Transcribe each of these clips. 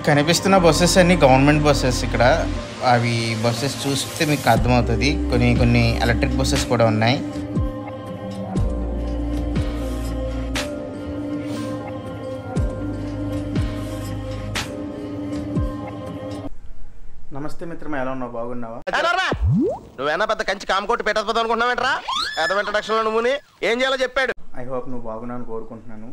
కనిపిస్తున్న బస్సెస్ అన్నీ government buses. ఇక్కడ అవి బస్సెస్ చూస్తే మీకు అర్థమవుతుంది. కొన్ని ఎలక్ట్రిక్ బస్సెస్ కూడా ఉన్నాయి. నమస్తే మిత్రమా, ఎలా ఉన్నావు? బాగున్నావా? నువ్వేనా పెద్ద కంచి కామకోటి పెట్టకపోతే అనుకుంటున్నావేంట్రా? ఏదో ఇంట్రడక్షన్ లో నువ్వు ఏం చేయాలో చెప్పాడు. ఐ హోప్ నువ్వు బాగున్నాను కోరుకుంటున్నాను.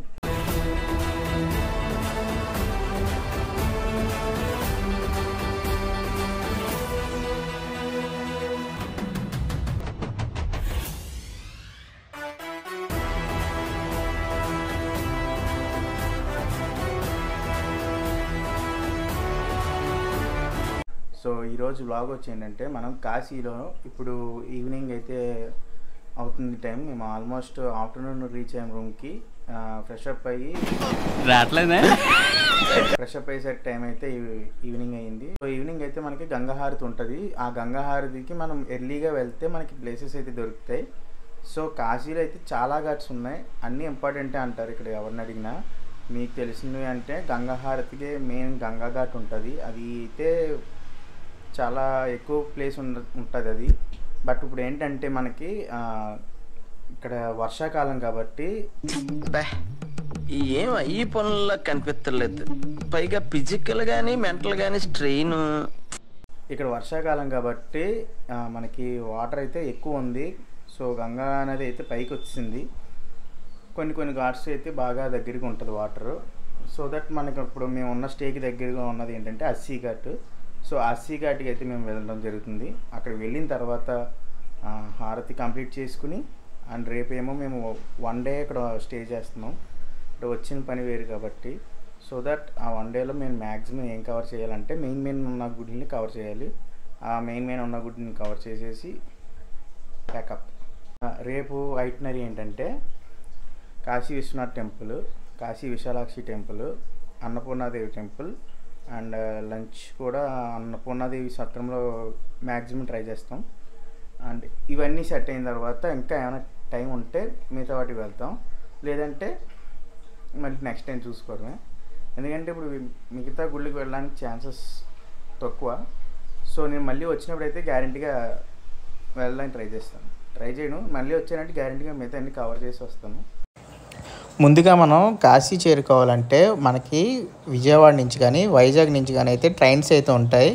సో ఈరోజు వ్లాగ్ వచ్చి ఏంటంటే, మనం కాశీలో ఇప్పుడు ఈవినింగ్ అయితే అవుతుంది టైం. మేము ఆల్మోస్ట్ ఆఫ్టర్నూన్ రీచ్ అయ్యాం రూమ్కి. ఫ్రెష్ అప్ అయ్యేసరికి టైం అయితే ఈవినింగ్ అయ్యింది. సో ఈవినింగ్ అయితే మనకి గంగాహారతి ఉంటుంది. ఆ గంగాహారతికి మనం ఎర్లీగా వెళ్తే మనకి ప్లేసెస్ అయితే దొరుకుతాయి. సో కాశీలో అయితే చాలా ఘాట్స్ ఉన్నాయి, అన్నీ ఇంపార్టెంటే అంటారు ఇక్కడ ఎవరిని అడిగినా. మీకు తెలిసినవి అంటే గంగాహారతికి మెయిన్ గంగా ఘాట్ ఉంటుంది. అది అయితే చాలా ఎక్కువ ప్లేస్ ఉంటుంది అది. బట్ ఇప్పుడు ఏంటంటే మనకి ఇక్కడ వర్షాకాలం కాబట్టి ఏం ఈ పనుల్లో కనిపించలేదు. పైగా ఫిజికల్ కానీ మెంటల్ కానీ స్ట్రెయిన్. ఇక్కడ వర్షాకాలం కాబట్టి మనకి వాటర్ అయితే ఎక్కువ ఉంది. సో గంగా అనేది అయితే పైకి వచ్చింది. కొన్ని ఘాట్స్ అయితే బాగా దగ్గరికి ఉంటుంది వాటర్. సో దట్ మనకి ఇప్పుడు మేము ఉన్న స్టేకి దగ్గరగా ఉన్నది ఏంటంటే అస్సీ ఘాట్. సో అస్సీ ఘాట్కి అయితే మేము వెళ్ళడం జరుగుతుంది. అక్కడ వెళ్ళిన తర్వాత హారతి కంప్లీట్ చేసుకుని అండ్ రేపేమో మేము 1 డే ఇక్కడ స్టే చేస్తున్నాం. అంటే వచ్చిన పని వేరు కాబట్టి. సో దట్ ఆ 1 డేలో మేము మ్యాక్సిమం ఏం కవర్ చేయాలంటే మెయిన్ ఉన్న గుడిని కవర్ చేయాలి. ఆ మెయిన్ ఉన్న గుడిని కవర్ చేసేసి ప్యాకప్. రేపు ఐటినరీ ఏంటంటే Kashi Vishwanath temple, Kashi Vishalakshi temple, Annapurnadevi temple and lunch కూడా అన్నపూర్ణాదేవి సత్రంలో మ్యాక్సిమం ట్రై చేస్తాం. అండ్ ఇవన్నీ సెట్ అయిన తర్వాత ఇంకా ఏమైనా టైం ఉంటే మిగతా వాటికి వెళ్తాం, లేదంటే మళ్ళీ నెక్స్ట్ టైం చూసుకోవడమే. ఎందుకంటే ఇప్పుడు మిగతా గుళ్ళకి వెళ్ళడానికి ఛాన్సెస్ తక్కువ. సో నేను మళ్ళీ వచ్చినప్పుడు అయితే గ్యారంటీగా వెళ్ళడానికి ట్రై చేయను. మళ్ళీ వచ్చానంటే గ్యారంటీగా మిగతా అన్ని కవర్ చేసి వస్తాను. ముందుగా మనం కాశీ చేరుకోవాలంటే మనకి విజయవాడ నుంచి కానీ వైజాగ్ నుంచి కానీ అయితే ట్రైన్స్ అయితే ఉంటాయి.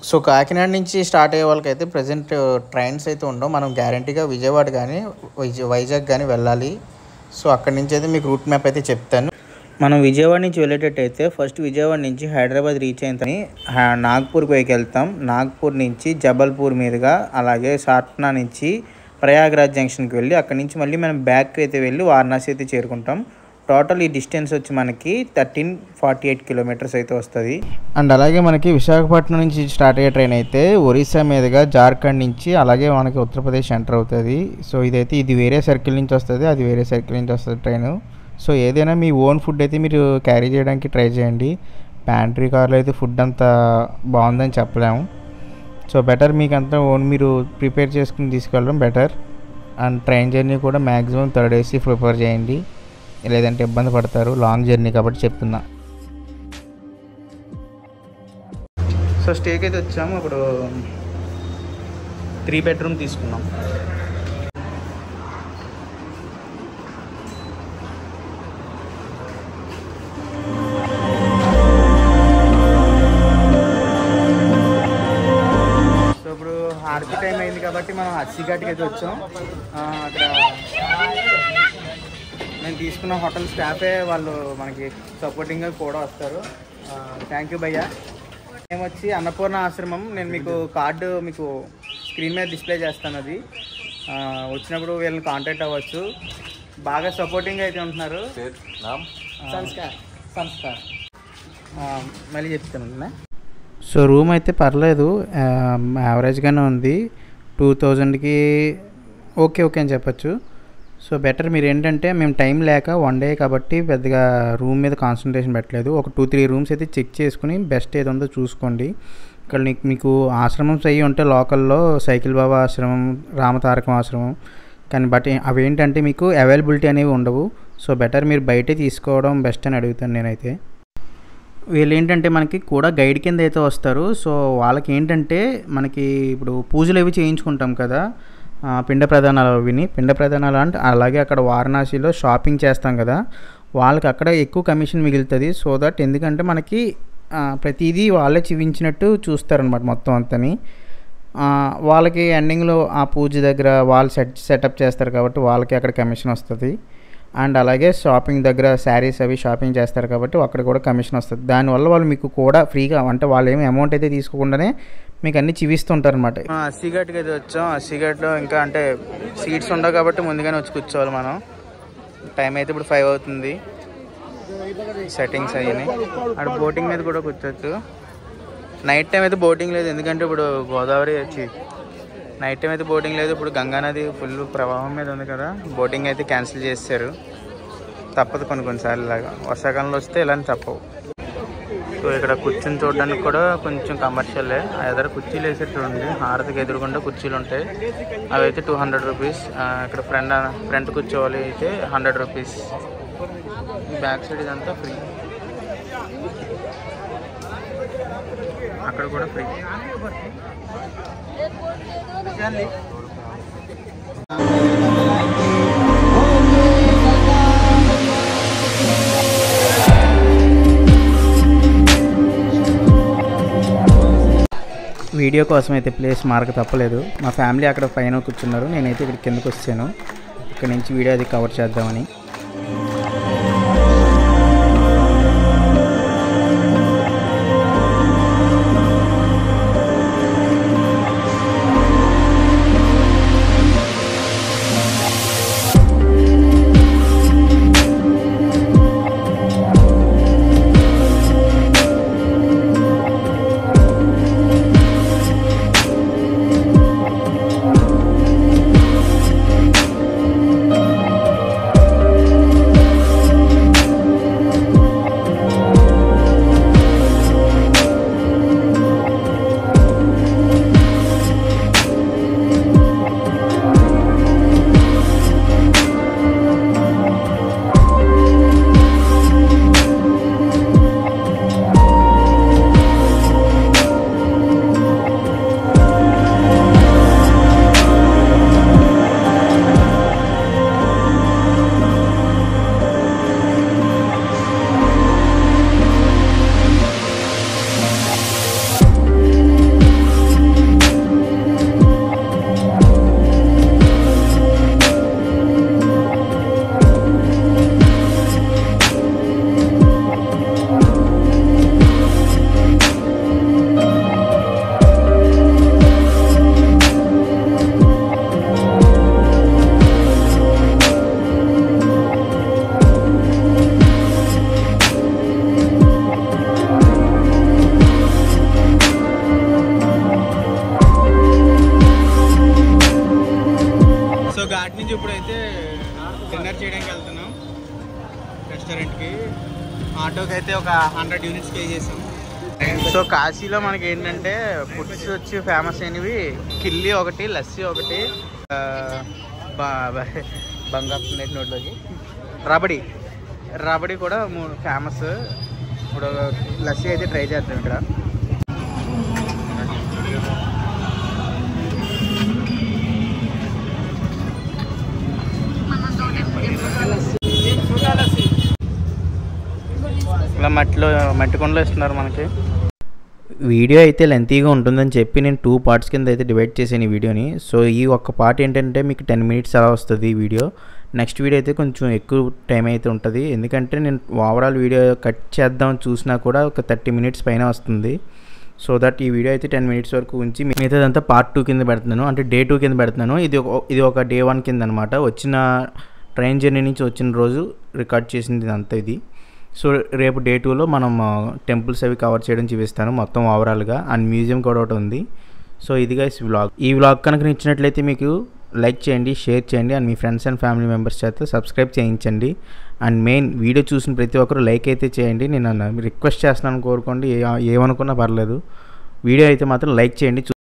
సో కాకినాడ నుంచి స్టార్ట్ అయ్యే వాళ్ళకైతే ప్రజెంట్ ట్రైన్స్ అయితే ఉండవు. మనం గ్యారంటీగా విజయవాడ కానీ వైజాగ్ కానీ వెళ్ళాలి. సో అక్కడి నుంచి అయితే మీకు రూట్ మ్యాప్ అయితే చెప్తాను. మనం విజయవాడ నుంచి వెళ్ళేటట్టయితే ఫస్ట్ విజయవాడ నుంచి హైదరాబాద్ రీచ్ అయిన నాగ్పూర్కి పైకి వెళ్తాం. నాగ్పూర్ నుంచి జబల్పూర్ మీదుగా అలాగే సాట్నా నుంచి ప్రయాగ్రాజ్ జంక్షన్కి వెళ్ళి అక్కడి నుంచి మళ్ళీ మనం బ్యాక్ అయితే వెళ్ళి వారణాసి అయితే చేరుకుంటాం. టోటల్ ఈ డిస్టెన్స్ వచ్చి మనకి 1348 కిలోమీటర్స్ అయితే వస్తుంది. అండ్ అలాగే మనకి విశాఖపట్నం నుంచి స్టార్ట్ అయ్యే ట్రైన్ అయితే ఒరిస్సా మీదుగా జార్ఖండ్ నుంచి అలాగే మనకి ఉత్తరప్రదేశ్ ఎంటర్ అవుతుంది. సో ఇది వేరే సర్కిల్ నుంచి వస్తుంది, అది వేరే సర్కిల్ నుంచి వస్తుంది ట్రైన్. సో ఏదైనా మీ ఓన్ ఫుడ్ అయితే మీరు క్యారీ చేయడానికి ట్రై చేయండి. ప్యాంట్రీ కార్లో అయితే ఫుడ్ అంతా బాగుందని చెప్పలేము. సో బెటర్ మీకు అంతా ఓన్ మీరు ప్రిపేర్ చేసుకుని తీసుకెళ్ళడం బెటర్. అండ్ ట్రైన్ జర్నీ కూడా మ్యాక్సిమం 3rd AC ప్రిఫర్ చేయండి, లేదంటే ఇబ్బంది పడతారు. లాంగ్ జర్నీ కాబట్టి చెప్తున్నా. సో స్టేకి అయితే వచ్చాము. ఇప్పుడు 3 bedroom తీసుకున్నాం. హారతి టైం అయింది కాబట్టి మనం అస్సీ ఘాట్కి అయితే వచ్చాం. అక్కడ నేను తీసుకున్న హోటల్ స్టాఫే వాళ్ళు మనకి సపోర్టింగ్గా కూడా వస్తారు. థ్యాంక్ యూ భయ్యా. మేము వచ్చి అన్నపూర్ణ ఆశ్రమం. నేను మీకు కార్డు మీకు స్క్రీన్ మీద డిస్ప్లే చేస్తాను. అది వచ్చినప్పుడు వీళ్ళని కాంటాక్ట్ అవ్వచ్చు. బాగా సపోర్టింగ్ అయితే ఉంటున్నారు. సంస్కార్ మళ్ళీ చెప్తాను. సో రూమ్ అయితే పర్లేదు, యావరేజ్గానే ఉంది. 2000కి ఓకే అని చెప్పచ్చు. సో బెటర్ మీరు ఏంటంటే మేము టైం లేక 1 డే కాబట్టి పెద్దగా రూమ్ మీద కాన్సన్ట్రేషన్ పెట్టలేదు. ఒక 2-3 రూమ్స్ అయితే చెక్ చేసుకుని బెస్ట్ ఏదో ఉందో చూసుకోండి. ఇక్కడ మీకు ఆశ్రమం అయ్యి ఉంటే లోకల్లో సైకిల్ బాబా ఆశ్రమం, రామతారకం ఆశ్రమం కానీ బట్ అవేంటంటే మీకు అవైలబిలిటీ అనేవి ఉండవు. సో బెటర్ మీరు బయటే తీసుకోవడం బెస్ట్ అని అడుగుతాను నేనైతే. వీళ్ళు ఏంటంటే మనకి కూడా గైడ్ కింద అయితే వస్తారు. సో వాళ్ళకి ఏంటంటే మనకి ఇప్పుడు పూజలు అవి చేయించుకుంటాం కదా, పిండ ప్రధానాలు విని పిండ ప్రధానాలు అంటే అలాగే అక్కడ వారణాసిలో షాపింగ్ చేస్తాం కదా, వాళ్ళకి అక్కడ ఎక్కువ కమిషన్ మిగులుతుంది. సో దట్ ఎందుకంటే మనకి ప్రతిదీ వాళ్ళే చూపించినట్టు చూస్తారనమాట మొత్తం అంతని. వాళ్ళకి ఎండింగ్లో ఆ పూజ దగ్గర వాళ్ళు సెటప్ చేస్తారు కాబట్టి వాళ్ళకి అక్కడ కమిషన్ వస్తుంది. అండ్ అలాగే షాపింగ్ దగ్గర శారీస్ అవి షాపింగ్ చేస్తారు కాబట్టి అక్కడ కూడా కమిషన్ వస్తుంది. దానివల్ల వాళ్ళు మీకు కూడా ఫ్రీగా అంటే వాళ్ళు ఏమి అమౌంట్ అయితే తీసుకోకుండానే మీకు అన్నీ చూపిస్తుంటారు అనమాట. అస్సిఘాట్కి అయితే వచ్చాం. అస్సిఘాట్లో ఇంకా అంటే సీట్స్ ఉండవు కాబట్టి ముందుగానే వచ్చి కూర్చోవాలి మనం. టైం అయితే ఇప్పుడు 5 అవుతుంది. సెట్టింగ్స్ అయ్యాయి. అక్కడ బోటింగ్ మీద కూడా కూర్చోవచ్చు. నైట్ టైం అయితే బోటింగ్ లేదు, ఎందుకంటే ఇప్పుడు గోదావరి వచ్చి నైట్ టైం అయితే బోటింగ్ లేదు. ఇప్పుడు గంగానది ఫుల్ ప్రవాహం మీద ఉంది కదా, బోటింగ్ అయితే క్యాన్సిల్ చేశారు. తప్పదు కొన్నిసార్లు ఇలాగా, వర్షాకాలంలో వస్తే ఇలానే తప్పవు. సో ఇక్కడ కూర్చొని చూడడానికి కూడా కొంచెం కమర్షియలే. ఎదర కుర్చీలు వేసారు చూడండి, హారతికి ఎదురుకుండా కుర్చీలు ఉంటాయి. అవి అయితే 200 రూపీస్. ఇక్కడ ఫ్రంట్ కూర్చోవాలి అయితే 100 రూపీస్. బ్యాక్ సైడ్ ఇదంతా ఫ్రీ, అక్కడ కూడా ఫ్రీ. వీడియో కోసం అయితే ప్లేస్ మార్క్ తప్పలేదు. మా ఫ్యామిలీ అక్కడ పైన కూర్చున్నారు, నేనైతే ఇక్కడ కిందకు వచ్చాను. ఇక్కడ నుంచి వీడియో అది కవర్ చేద్దామని. ఘాట్ నుంచి ఇప్పుడైతే డిన్నర్ చేయడానికి వెళ్తున్నాం రెస్టారెంట్కి. ఆటోకి అయితే ఒక 100 యూనిట్స్ పే చేసాం. సో కాశీలో మనకి ఏంటంటే ఫుడ్స్ వచ్చి ఫేమస్ అయినవి కిల్లి ఒకటి, లస్సీ ఒకటి, బంగారు నోట్లోకి రబడి కూడా ఫేమస్. ఇప్పుడు లస్సీ అయితే ట్రై చేస్తాం ఇక్కడ. ఇలా మట్టి కొండలు ఇస్తున్నారు మనకి. వీడియో అయితే లెంతీగా ఉంటుందని చెప్పి నేను 2 పార్ట్స్ కింద అయితే డివైడ్ చేశాను ఈ వీడియోని. సో ఈ ఒక్క పార్ట్ ఏంటంటే మీకు 10 మినిట్స్ అలా వస్తుంది ఈ వీడియో. నెక్స్ట్ వీడియో అయితే కొంచెం ఎక్కువ టైం అయితే ఉంటుంది, ఎందుకంటే నేను ఓవరాల్ వీడియో కట్ చేద్దాం చూసినా కూడా ఒక 30 మినిట్స్ పైన వస్తుంది. సో దట్ ఈ వీడియో అయితే 10 మినిట్స్ వరకు ఉంచి మిగతాదంతా పార్ట్ 2 కింద పెడుతున్నాను, అంటే డే 2 కింద పెడుతున్నాను. ఇది ఒక డే 1 కింద అనమాట. వచ్చిన ట్రైన్ జర్నీ నుంచి వచ్చిన రోజు రికార్డ్ చేసింది ఇదంతా ఇది. సో రేపు డే 2లో మనం టెంపుల్స్ అవి కవర్ చేయడం చూపిస్తాను మొత్తం ఓవరాల్గా. అండ్ మ్యూజియం కూడా ఒకటి ఉంది. సో ఇది గైస్ వ్లాగ్. ఈ వ్లాగ్ కనుక నచ్చినట్లయితే మీకు లైక్ చేయండి, షేర్ చేయండి, and me friends and family members చేత సబ్స్క్రైబ్ చేయించండి. అండ్ మెయిన్ వీడియో చూసిన ప్రతి ఒక్కరు లైక్ అయితే చేయండి. నేను రిక్వెస్ట్ చేస్తున్నాను, కోరుకోండి, ఏమనుకున్నా పర్లేదు. వీడియో అయితే మాత్రం లైక్ చేయండి.